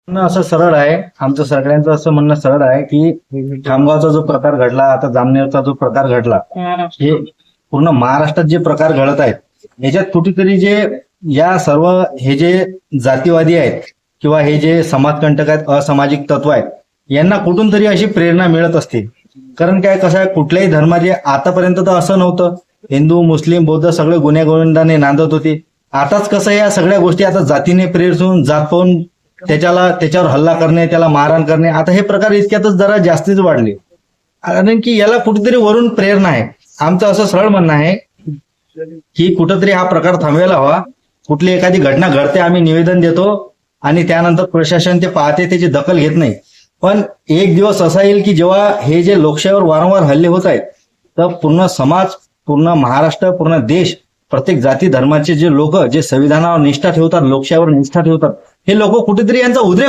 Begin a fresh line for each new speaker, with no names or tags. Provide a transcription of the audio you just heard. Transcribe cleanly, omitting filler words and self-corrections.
म्हणणं असं सरळ आहे, आमचं सगळ्यांचं असं म्हणणं सरळ आहे की खामगावचा जो प्रकार घडला, आता जामनेरचा जो प्रकार घडला, हे पूर्ण महाराष्ट्रात जे प्रकार घडत आहेत, याच्यात कुठेतरी जे या सर्व हे जे जातीवादी आहेत किंवा हे जे समाजकंटक आहेत, असामाजिक तत्व आहेत, यांना कुठून तरी अशी प्रेरणा मिळत असते. कारण काय, कसं आहे, कुठल्याही धर्माचे आतापर्यंत तर असं नव्हतं. हिंदू, मुस्लिम, बौद्ध सगळे गुण्यागोविंदाने नांदत होते. आताच कसं या सगळ्या गोष्टी आता जातीने प्रेरित होऊन, जात पाहून त्याच्यावर हल्ला करणे, त्याला मारहाण करणे, आता हे प्रकार इतक्यातच जरा जास्तीच वाढले. कारण की याला कुठेतरी वरून प्रेरणा आहे. आमचं असं सरळ म्हणणं आहे की कुठंतरी हा प्रकार थांबवायला हवा. कुठली एखादी घटना घडते, आम्ही निवेदन देतो आणि त्यानंतर प्रशासन ते पाहते, त्याची दखल घेत नाही. पण एक दिवस असा येईल की जेव्हा हे जे लोकशाहीवर वारंवार हल्ले होत आहेत, तर पूर्ण समाज, पूर्ण महाराष्ट्र, पूर्ण देश, प्रत्येक जाती धर्माचे जे लोक जे संविधानावर निष्ठा ठेवतात, लोकशाहीवर निष्ठा ठेवतात, हे लोक कुठेतरी यांचा उद्रेक